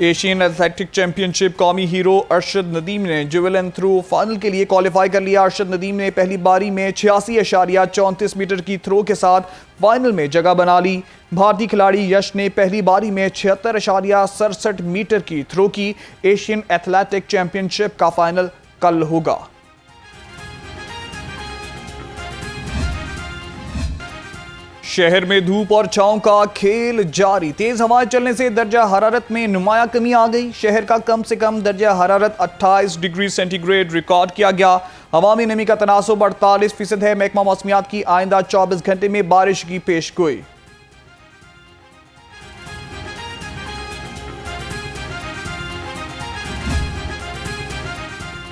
Asian athletic championship कौमी hero Arshad Nadeem ने javelin throw final के लिए क्वालिफाई कर लिया। अरशद नदीम ने पहली बारी में 86.34 मीटर की थ्रो के साथ फाइनल में जगह बना ली। भारतीय खिलाड़ी यश ने पहली बारी में 76.67 मीटर की थ्रो की। एशियन एथलेटिक चैंपियनशिप का फाइनल कल होगा। शहर में धूप और छांव का खेल जारी। तेज हवाएं चलने से दर्जा हरारत में नुमाया कमी आ गई। शहर का कम से कम दर्जा हरारत 28 डिग्री सेंटीग्रेड रिकॉर्ड किया गया। हवा में नमी का तनासुब 48% है। महकमा मौसमियात की आइंदा 24 घंटे में बारिश की पेशगोई।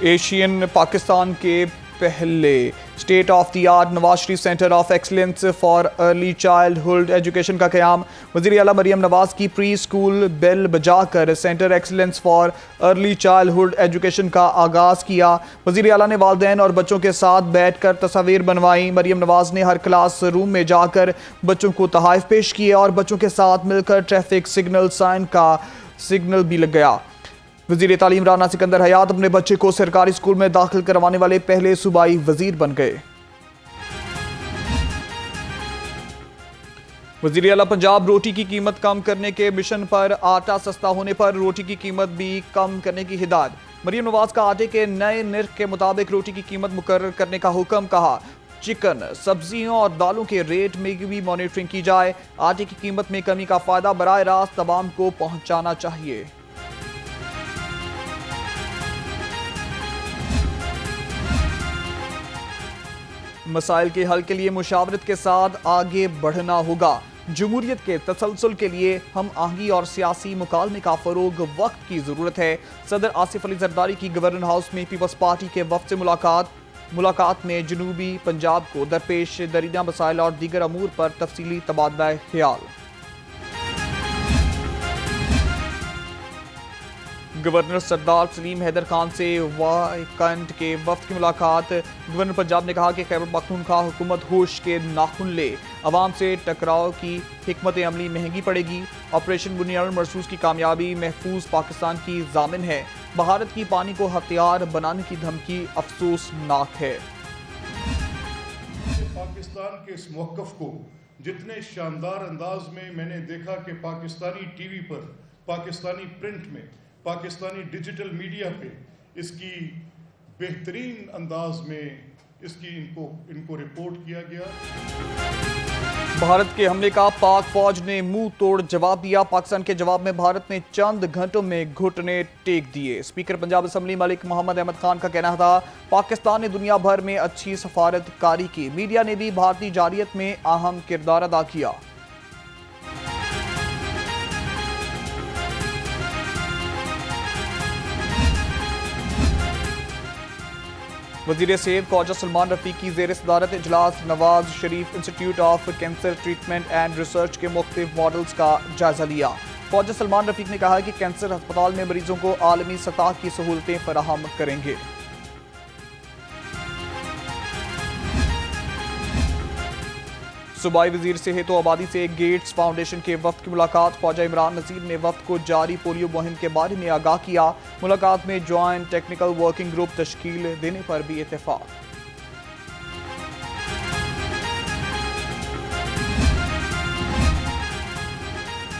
एशियन पाकिस्तान के पहले state of the art Nawaz Sharif centre of excellence for early childhood education का क़याम। वज़ीर आला मरियम नवाज की प्री स्कूल बेल बजाकर centre excellence for early childhood education का आगाज़ किया। वज़ीर आला ने वालिदैन और बच्चों के साथ बैठकर तस्वीर बनवाई। मरियम नवाज ने हर क्लास रूम में जाकर बच्चों को तोहफ़े पेश किए और बच्चों के साथ मिलकर ट्रैफिक सिग्नल साइन का सिग्नल भी लग गया। वज़ीर तालीम राना सिकंदर हयात अपने बच्चे को सरकारी स्कूल में दाखिल करवाने वाले पहले सूबाई वज़ीर बन गए। वज़ीर आला पंजाब रोटी की कीमत कम करने के मिशन पर। आटा सस्ता होने पर रोटी की कीमत भी कम करने की हिदायत। मरियम नवाज का आटे के नए निर्ख के मुताबिक रोटी की कीमत मुकर्रर करने का हुक्म। कहा चिकन, सब्जियों और दालों के रेट में भी मॉनिटरिंग की जाए। आटे की कीमत में कमी का फायदा बराह रास्त तमाम को पहुंचाना चाहिए। मसाइल के हल के लिए मुशावरत के साथ आगे बढ़ना होगा। जमहूरियत के तसलसल के लिए हम आहंगी और सियासी मुकालमे का फरोग वक्त की ज़रूरत है। सदर आसिफ अली जरदारी की गवर्नर हाउस में पीपल्स पार्टी के वफ्द से मुलाकात में जनूबी पंजाब को दरपेश दरीना मसाइल और दीगर अमूर पर तफसीली तबादला ख्याल। गवर्नर सरदार सलीम हैदर खान से वाइकंट के वफ्द की मुलाकात। गवर्नर पंजाब ने कहा कि खैबर पख्तूनख्वा हुकूमत होश के नाखुन ले। अवाम से टकराव की हिकमत अमली महंगी पड़ेगी। ऑपरेशन बुनियाद मरसूस की कामयाबी महफूज पाकिस्तान की जामिन है। भारत की पानी को हथियार बनाने की धमकी अफसोसनाक है। पाकिस्तान के इस मौक़िफ़ को जितने शानदार अंदाज में मैंने देखा कि पाकिस्तानी टीवी पर, पाकिस्तानी प्रिंट में, पाकिस्तानी डिजिटल मीडिया पे इसकी बेहतरीन अंदाज में इनको रिपोर्ट किया गया। भारत के हमले का पाक फौज ने मुंह तोड़ जवाब दिया। पाकिस्तान के जवाब में भारत ने चंद घंटों में घुटने टेक दिए। स्पीकर पंजाब असम्बली मलिक मोहम्मद अहमद खान का कहना था पाकिस्तान ने दुनिया भर में अच्छी सफारतकारी की। मीडिया ने भी भारतीय जारियत में अहम किरदार अदा किया। वज़ीर सेहत ख्वाजा सलमान रफ़ीक की ज़ेर सदारत इजलास Nawaz Sharif institute of cancer treatment and research के मुख्तलिफ मॉडल्स का जायजा लिया। ख्वाजा सलमान रफ़ीक ने कहा कि कैंसर अस्पताल में मरीजों को आलमी सतह की सहूलतें फराहम करेंगे। सूबाई वज़ीर सेहत व आबादी से गेट्स फाउंडेशन के वफ्द की मुलाकात। ख्वाजा इमरान नज़ीर ने वफ्द को जारी पोलियो मुहिम के बारे में आगाह किया। मुलाकात में ज्वाइंट टेक्निकल वर्किंग ग्रुप तश्कील देने पर भी इत्तेफाक।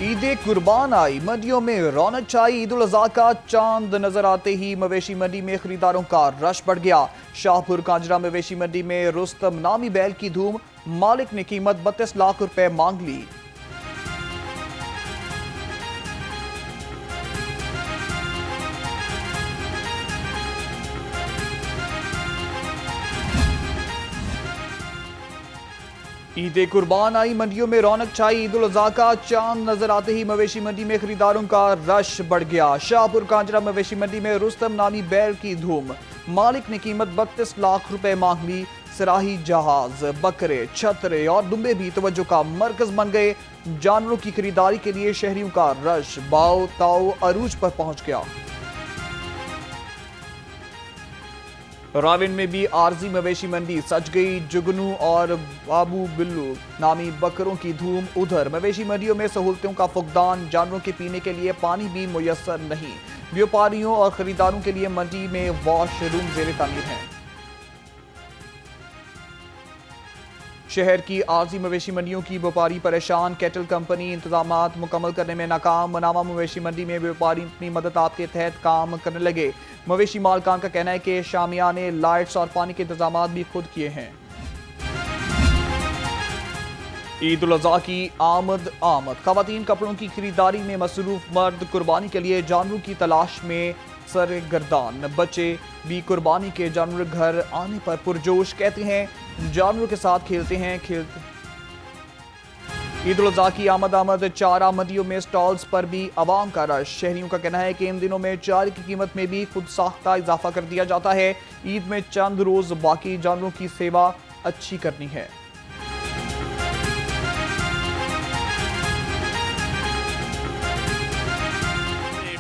ईद कुर्बान आई, मंडियों में रौनक छाई। ईद उल अज़हा का चांद नजर आते ही मवेशी मंडी में खरीदारों का रश बढ़ गया। शाहपुर कांजरा मवेशी मंडी में रुस्तम नामी बैल की धूम। मालिक ने कीमत 32 लाख रुपए मांग ली। ईद कुर्बान आई, मंडियों में रौनक छाई। ईद उल अज़हा का चांद नजर आते ही मवेशी मंडी में खरीदारों का रश बढ़ गया। शाहपुर कांजरा मवेशी मंडी में रुस्तम नामी बैल की धूम। मालिक ने कीमत 32 लाख रुपए मांग ली। सराही जहाज, बकरे, छतरे और दुम्बे भी तवज्जो का मरकज बन गए। जानवरों की खरीदारी के लिए शहरियों का रश बाव ताव अरूज पर पहुंच गया। راون میں بھی عارضی مویشی منڈی سج گئی، جگنو اور بابو بلو نامی بکروں کی دھوم۔ ادھر مویشی منڈیوں میں سہولتوں کا فقدان، جانوروں کے پینے کے لیے پانی بھی میسر نہیں۔ بیوپاریوں اور خریداروں کے لیے منڈی میں واش روم زیر تعمیر ہیں۔ شہر کی عارضی مویشی منڈیوں کی بیوپاری پریشان، کیٹل کمپنی انتظامات مکمل کرنے میں ناکام۔ مناوا مویشی منڈی میں بیوپاری اپنی مدد آپ کے تحت کام کرنے لگے۔ مویشی مالکان کا کہنا ہے کہ شامیہ نے لائٹس اور پانی کے انتظامات بھی خود کیے ہیں۔ عید الاضحیٰ کی آمد خواتین کپڑوں کی خریداری میں مصروف، مرد قربانی کے لیے جانوروں کی تلاش میں سرگردان۔ بچے بھی قربانی کے جانور گھر آنے پر پرجوش، کہتے ہیں جانوروں کے ساتھ کھیلتے ہیں۔ عید الاضحیٰ کی آمد چارہ منڈیوں میں سٹالز پر بھی عوام کا رش۔ شہریوں کا کہنا ہے کہ ان دنوں میں چارے کی قیمت میں بھی خود ساختہ اضافہ کر دیا جاتا ہے۔ عید میں چند روز باقی جانوروں کی سیوا اچھی کرنی ہے۔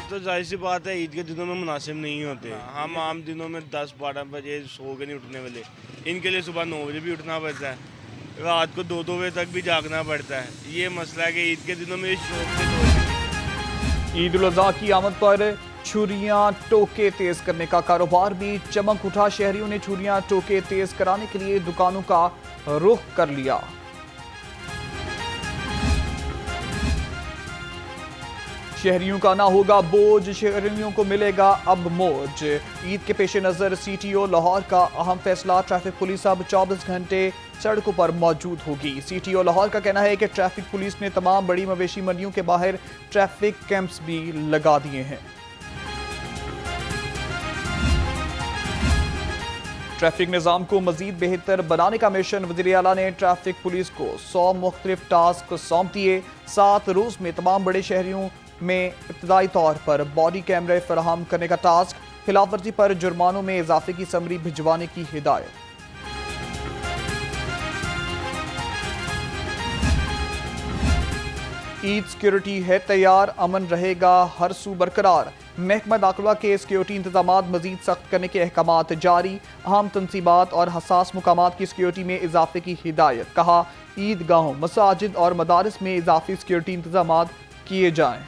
تو ظاہر سی بات ہے عید کے دنوں میں مناسب نہیں ہوتے۔ ہم عام دنوں میں 10-12 بجے سو کے نہیں اٹھنے والے، ان کے لیے صبح 9 بجے بھی اٹھنا پڑتا ہے، رات کو 2 بجے تک بھی جاگنا پڑتا ہے۔ یہ مسئلہ ہے کہ عید کے دنوں میں شوق سے عید الاضحیٰ کی آمد پر چھریاں ٹوکے تیز کرنے کا کاروبار بھی چمک اٹھا۔ شہریوں نے چھریاں ٹوکے تیز کرانے کے لیے دکانوں کا رخ کر لیا۔ شہریوں کا نہ ہوگا بوجھ، شہریوں کو ملے گا اب موج۔ عید کے پیش نظر سی ٹی او لاہور کا اہم فیصلہ، ٹریفک پولیس اب 24 گھنٹے سڑکوں پر موجود ہوگی۔ سی ٹی او لاہور کا کہنا ہے کہ ٹریفک پولیس نے تمام بڑی مویشی منڈیوں کے باہر ٹریفک کیمپس بھی لگا دیے ہیں۔ ٹریفک نظام کو مزید بہتر بنانے کا مشن، وزیر اعلیٰ نے ٹریفک پولیس کو 100 مختلف ٹاسک سونپ دیے۔ 7 روز میں تمام بڑے شہروں میں ابتدائی طور پر باڈی کیمرے فراہم کرنے کا ٹاسک، خلاف ورزی پر جرمانوں میں اضافے کی سمری بھجوانے کی ہدایت۔ عید سیکیورٹی ہے تیار، امن رہے گا ہر سو برقرار۔ محکمہ داخلہ کے سیکیورٹی انتظامات مزید سخت کرنے کے احکامات جاری، اہم تنصیبات اور حساس مقامات کی سیکیورٹی میں اضافے کی ہدایت۔ کہا عید گاہوں، مساجد اور مدارس میں اضافی سیکیورٹی انتظامات کیے جائیں۔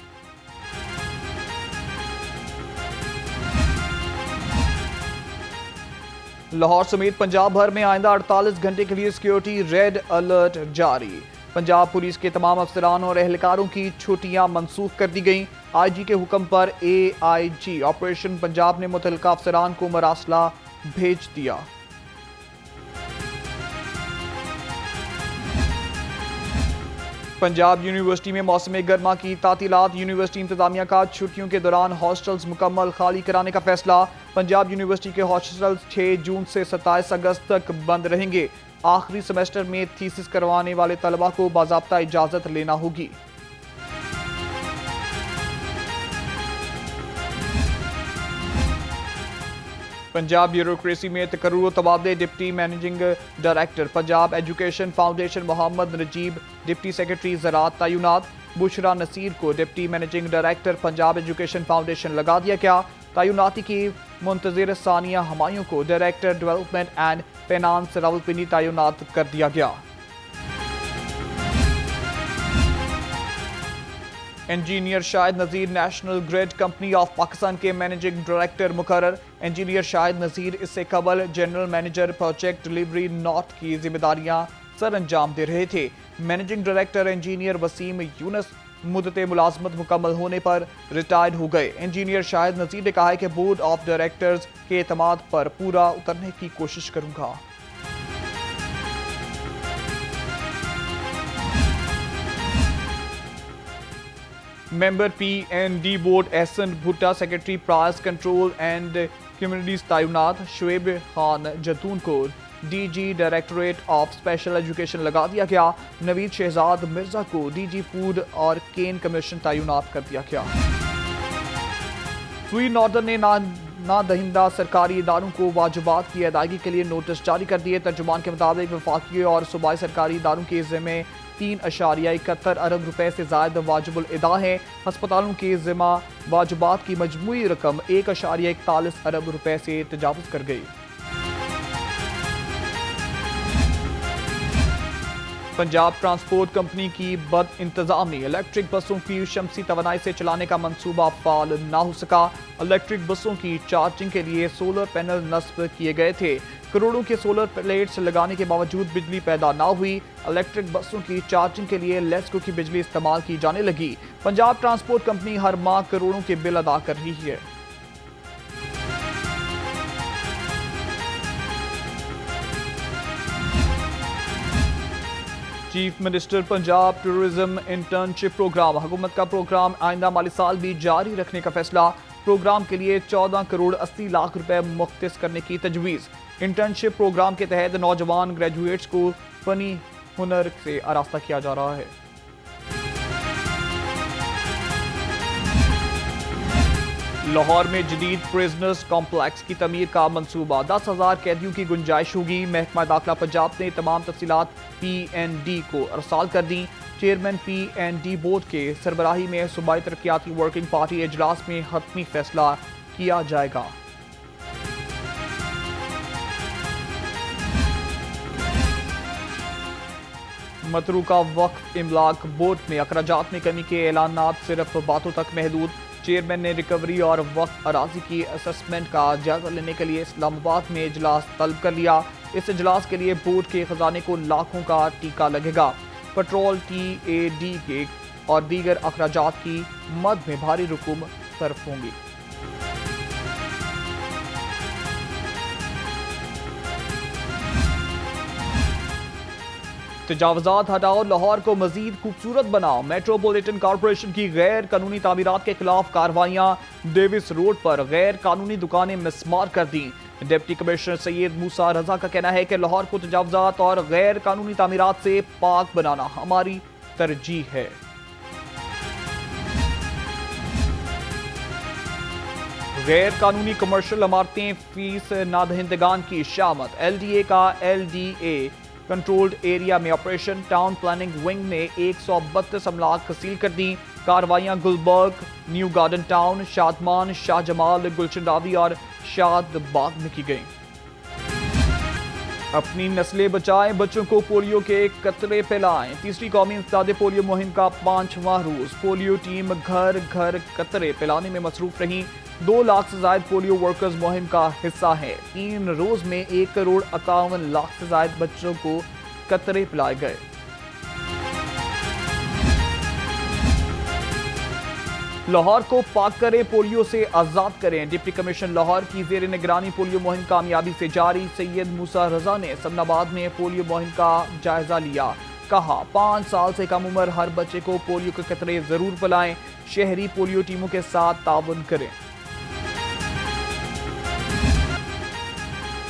لاہور سمیت پنجاب بھر میں آئندہ 48 گھنٹے کے لیے سیکیورٹی ریڈ الرٹ جاری۔ پنجاب پولیس کے تمام افسران اور اہلکاروں کی چھٹیاں منسوخ کر دی گئیں۔ آئی جی کے حکم پر اے آئی جی آپریشن پنجاب نے متعلقہ افسران کو مراسلہ بھیج دیا۔ پنجاب یونیورسٹی میں موسم گرما کی تعطیلات، یونیورسٹی انتظامیہ کا چھٹیوں کے دوران ہاسٹلز مکمل خالی کرانے کا فیصلہ۔ پنجاب یونیورسٹی کے ہاسٹلز 6 جون سے 27 اگست تک بند رہیں گے۔ آخری سیمسٹر میں تھیسس کروانے والے طلبہ کو باضابطہ اجازت لینا ہوگی۔ پنجاب بیوروکریسی میں تقرر و تبادلے، deputy managing director Punjab education foundation Muhammad Najeeb, deputy secretary زراعت تعینات۔ بشرا نصیر کو deputy managing director Punjab education foundation لگا دیا گیا۔ تعیناتی کی منتظر ثانیہ ہمایوں کو director development and finance Rawalpindi تعینات کر دیا گیا۔ Engineer Shahid Nazir national grid company of Pakistan کے مینیجنگ ڈائریکٹر مقرر۔ انجینئر شاہد نذیر اس سے قبل general manager project delivery north کی ذمہ داریاں سر انجام دے رہے تھے۔ مینیجنگ ڈائریکٹر انجینئر وسیم یونس مدت ملازمت مکمل ہونے پر ریٹائرڈ ہو گئے۔ انجینئر شاہد نذیر نے کہا ہے کہ بورڈ آف ڈائریکٹرز کے اعتماد پر پورا اترنے کی کوشش کروں گا۔ Member P N D board Ahsan Bhatta, secretary price control and communities تعینات۔ شعیب خان جتون کو D G directorate of special education لگا دیا گیا۔ نوید شہزاد مرزا کو ڈی جی فوڈ اور کین کمیشن تعینات کر دیا گیا۔ سوئی ناردرن نے نہ دہندہ سرکاری اداروں کو واجبات کی ادائیگی کے لیے نوٹس جاری کر دیے۔ ترجمان کے مطابق وفاقی اور صوبائی سرکاری اداروں کے ذمہ 3.71 ارب روپے سے زائد واجب الادا ہیں۔ ہسپتالوں کے ذمہ واجبات کی مجموعی رقم 1.41 ارب روپے سے تجاوز کر گئی۔ पंजाब ट्रांसपोर्ट कंपनी की बद इंतजामी, इलेक्ट्रिक बसों की शमसी तवानाई से चलाने का मंसूबा फाल ना हो सका। इलेक्ट्रिक बसों की चार्जिंग के लिए सोलर पैनल नस्ब किए गए थे। करोड़ों के सोलर प्लेट्स लगाने के बावजूद बिजली पैदा ना हुई। इलेक्ट्रिक बसों की चार्जिंग के लिए लेस्को की बिजली इस्तेमाल की जाने लगी। पंजाब ट्रांसपोर्ट कंपनी हर माह करोड़ों के बिल अदा कर रही है। Chief minister Punjab tourism internship programme, हुकूमत का प्रोग्राम आइंदा माली साल भी जारी रखने का फैसला। प्रोग्राम के लिए 14 करोड़ 80 लाख रुपए मुख्तस करने की तजवीज़। इंटर्नशिप प्रोग्राम के तहत नौजवान ग्रेजुएट्स को फनी हुनर से आरास्ता किया जा रहा है। लाहौर में जदीद प्रिजनर्स कॉम्प्लेक्स की तमीर का मंसूबा, 10,000 कैदियों की गुंजाइश होगी। महकमा दाखिला पंजाब ने तमाम तफसीलात PND को अरसाल कर दी। चेयरमैन PND बोर्ड के सरबराही में सूबाई तरक्याती वर्किंग पार्टी इजलास में हतमी फैसला किया जाएगा। मतरूका वक्फ इमलाक बोर्ड में अखराजात में कमी के ऐलानात सिर्फ बातों तक महदूद। चेयरमैन ने रिकवरी और वक्फ अराजी की असेसमेंट का जायजा लेने के लिए इस्लामाबाद में इजलास तलब कर लिया। इस इजलास के लिए बोर्ड के खजाने को लाखों का टीका लगेगा। पेट्रोल, TAD के और दीगर अखराजात की मद में भारी रकूम सर्फ होंगी। तजावजात हटाओ, लाहौर को मजीद खूबसूरत बनाओ। मेट्रोपॉलिटन कॉरपोरेशन की गैर कानूनी तामीरात के खिलाफ कार्रवाइयां। डेविस रोड पर गैर कानूनी दुकानें मिसमार कर दी। डिप्टी कमिश्नर सैयद मूसा रजा का कहना है कि लाहौर को तजावजात और गैर कानूनी तामीरात से पाक बनाना हमारी तरजीह है। गैर कानूनी कमर्शियल इमारतें फीस नादहिंदगान की शामत। LDA का LDA कंट्रोल्ड एरिया में ऑपरेशन। टाउन प्लानिंग विंग ने 132 अमलाक तहसील कर दी। कार्रवाइयां Gulberg, new garden town, Shadman, Shah Jamal, Gulshan Ravi और शाद बाग में की गई। अपनी नस्लें बचाएं, बच्चों को पोलियो के कतरे पिलाएं। तीसरी कौमी इंसदादे पोलियो मुहिम का 5वां रोज। पोलियो टीम घर घर कतरे पिलाने में मसरूफ रही। 2 लाख से ज्यादा पोलियो वर्कर्स मुहिम का हिस्सा है। 3 रोज में 1 करोड़ 51 लाख से ज्यादा बच्चों को कतरे पिलाए गए। लाहौर को पाक करें, पोलियो से आजाद करें। डिप्टी कमिश्नर लाहौर की जेर निगरानी पोलियो मुहिम कामयाबी से जारी। सैयद मूसा रजा ने समनाबाद में पोलियो मुहिम का जायजा लिया। कहा 5 साल से कम उम्र हर बच्चे को पोलियो के कतरे जरूर पिलाएं। शहरी पोलियो टीमों के साथ ताउन करें।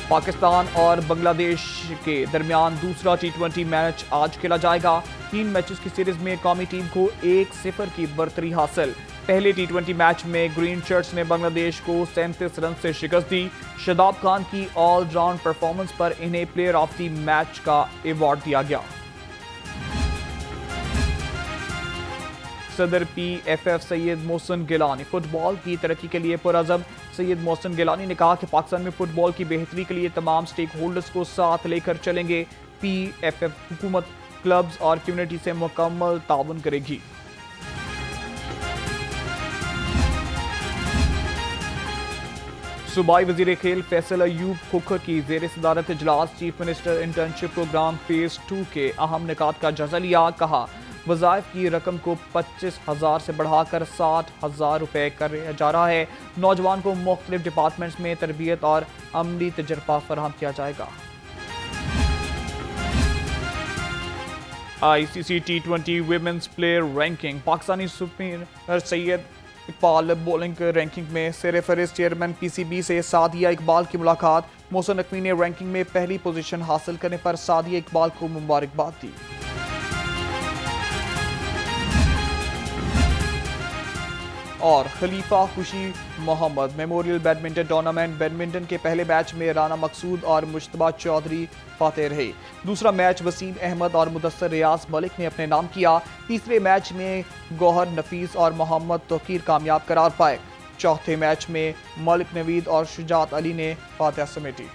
पाकिस्तान और बांग्लादेश के दरमियान दूसरा T20 मैच आज खेला जाएगा। 3 मैचेस की सीरीज में कौमी टीम को 1-0 की बरतरी हासिल। पहले T20 मैच में ग्रीन शर्ट्स ने बांग्लादेश को 37 रन से शिकस्त दी। शादाब खान की ऑलराउंड परफॉर्मेंस पर इन्हें प्लेयर ऑफ द मैच का अवार्ड दिया गया। सदर PFF सैयद मोहसिन गिलानी फुटबॉल की तरक्की के लिए पुरअज़म। सैयद मोहसिन गिलानी ने कहा कि पाकिस्तान में फुटबॉल की बेहतरी के लिए तमाम स्टेक होल्डर्स को साथ लेकर चलेंगे। PFF हुकूमत, क्लब्स और कम्युनिटी से मुकम्मल ताउन करेगी। सूबाई वजीर खेल फैसल अयूब खोखर की जेर सदारत इजलास chief minister internship programme phase 2 के अहम निकात का जायजा लिया। कहा वज़ाइफ की रकम को 25,000 से बढ़ाकर 60,000 रुपये कर जा रहा है। नौजवान को मुख्तलिफ डिपार्टमेंट्स में तरबियत और अमली तजर्बा फराहम किया जाएगा। ICC T20 women's player ranking. Pakistani सुपीरियर सैयद इकबाल बॉलिंग रैंकिंग में सिर-ए-फहरिस्त। चेयरमैन PCB से सादिया इकबाल की मुलाकात। मोहसिन नकवी ने रैंकिंग में पहली पोजीशन हासिल करने पर सादिया इकबाल को मुबारकबाद दी। और Khalifa Khushi Mohammad memorial badminton tournament. Badminton के पहले मैच में राना मकसूद और मुश्तबा चौधरी फातेह रहे। दूसरा मैच वसीम अहमद और मुदस्सर रियाज मलिक ने अपने नाम किया। तीसरे मैच में गौहर नफीस और मोहम्मद तोकीर कामयाब करार पाए। चौथे मैच में मलिक नवीद और शुजात अली ने फातेह समेटी।